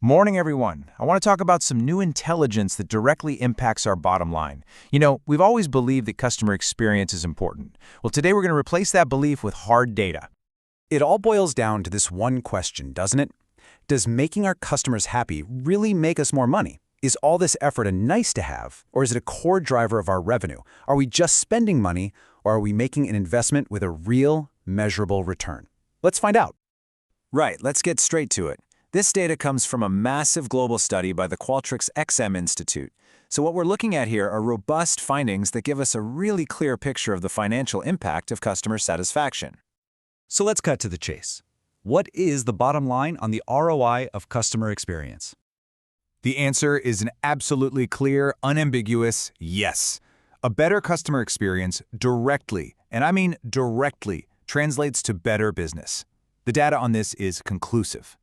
Morning, everyone. I want to talk about some new intelligence that directly impacts our bottom line. We've always believed that customer experience is important. Well, today we're going to replace that belief with hard data. It all boils down to this one question, doesn't it? Does making our customers happy really make us more money? Is all this effort a nice to have, or is it a core driver of our revenue? Are we just spending money, or are we making an investment with a real, measurable return? Let's find out. Right, let's get straight to it. This data comes from a massive global study by the Qualtrics XM Institute. So what we're looking at here are robust findings that give us a really clear picture of the financial impact of customer satisfaction. So let's cut to the chase. What is the bottom line on the ROI of customer experience? The answer is an absolutely clear, unambiguous yes. A better customer experience directly, and I mean directly, translates to better business. The data on this is conclusive.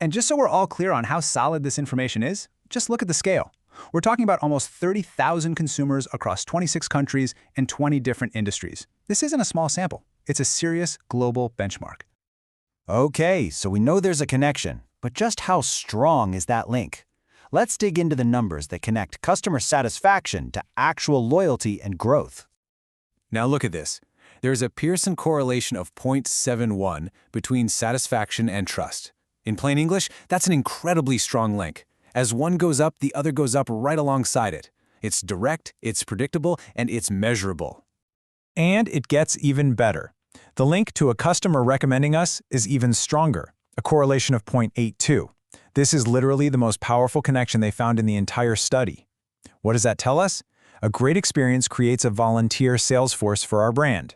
And just so we're all clear on how solid this information is, just look at the scale. We're talking about almost 30,000 consumers across 26 countries and 20 different industries. This isn't a small sample. It's a serious global benchmark. Okay, so we know there's a connection, but just how strong is that link? Let's dig into the numbers that connect customer satisfaction to actual loyalty and growth. Now look at this. There's a Pearson correlation of 0.71 between satisfaction and trust. In plain English, that's an incredibly strong link. As one goes up, the other goes up right alongside it. It's direct, it's predictable, and it's measurable. And it gets even better. The link to a customer recommending us is even stronger, a correlation of 0.82. This is literally the most powerful connection they found in the entire study. What does that tell us? A great experience creates a volunteer sales force for our brand.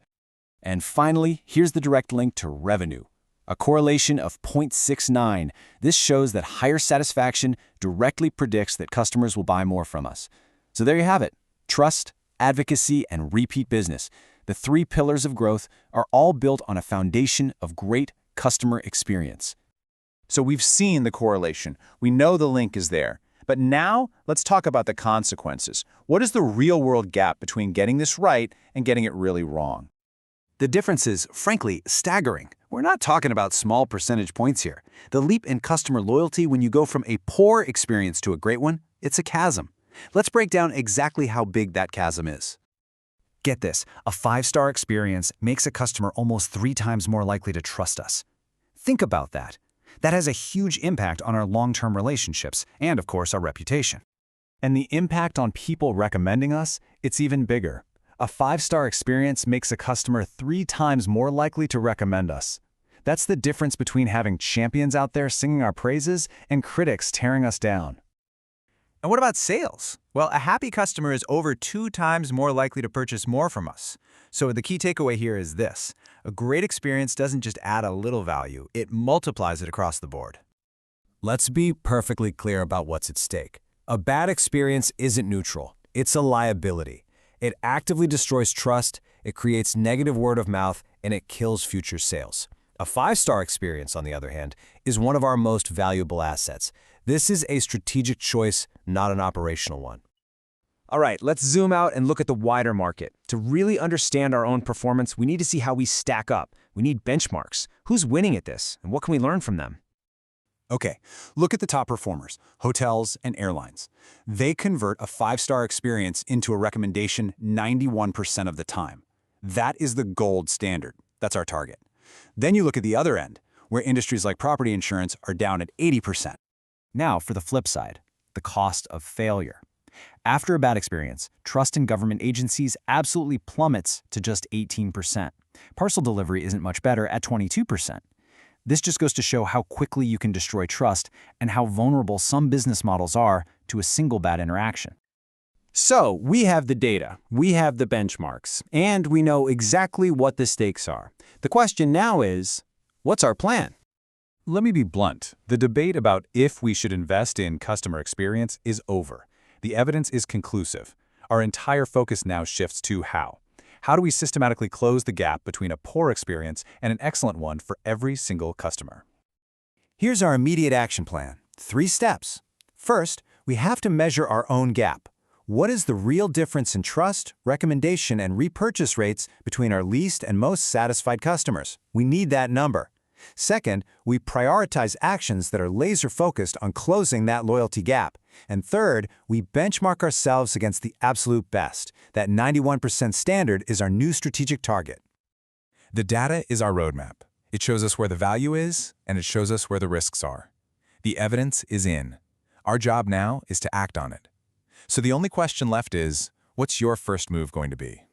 And finally, here's the direct link to revenue. A correlation of 0.69. This shows that higher satisfaction directly predicts that customers will buy more from us. So there you have it. Trust, advocacy, and repeat business. The three pillars of growth are all built on a foundation of great customer experience. So we've seen the correlation. We know the link is there. But now let's talk about the consequences. What is the real-world gap between getting this right and getting it really wrong? The difference is, frankly, staggering. We're not talking about small percentage points here. The leap in customer loyalty when you go from a poor experience to a great one, it's a chasm. Let's break down exactly how big that chasm is. Get this, a 5-star experience makes a customer almost 3 times more likely to trust us. Think about that. That has a huge impact on our long-term relationships and, of course, our reputation. And the impact on people recommending us, it's even bigger. A 5-star experience makes a customer 3 times more likely to recommend us. That's the difference between having champions out there singing our praises and critics tearing us down. And what about sales? Well, a happy customer is over 2 times more likely to purchase more from us. So the key takeaway here is this. A great experience doesn't just add a little value, it multiplies it across the board. Let's be perfectly clear about what's at stake. A bad experience isn't neutral. It's a liability. It actively destroys trust, it creates negative word of mouth, and it kills future sales. A 5-star experience, on the other hand, is one of our most valuable assets. This is a strategic choice, not an operational one. All right, let's zoom out and look at the wider market. To really understand our own performance, we need to see how we stack up. We need benchmarks. Who's winning at this, and what can we learn from them? Okay, look at the top performers, hotels and airlines. They convert a 5-star experience into a recommendation 91% of the time. That is the gold standard. That's our target. Then you look at the other end, where industries like property insurance are down at 80%. Now for the flip side, the cost of failure. After a bad experience, trust in government agencies absolutely plummets to just 18%. Parcel delivery isn't much better at 22%. This just goes to show how quickly you can destroy trust and how vulnerable some business models are to a single bad interaction. So we have the data, we have the benchmarks, and we know exactly what the stakes are. The question now is, what's our plan? Let me be blunt. The debate about if we should invest in customer experience is over. The evidence is conclusive. Our entire focus now shifts to how. How do we systematically close the gap between a poor experience and an excellent one for every single customer? Here's our immediate action plan. 3 steps. First, we have to measure our own gap. What is the real difference in trust, recommendation, and repurchase rates between our least and most satisfied customers? We need that number. Second, we prioritize actions that are laser-focused on closing that loyalty gap. And third, we benchmark ourselves against the absolute best. That 91% standard is our new strategic target. The data is our roadmap. It shows us where the value is, and it shows us where the risks are. The evidence is in. Our job now is to act on it. So the only question left is, what's your first move going to be?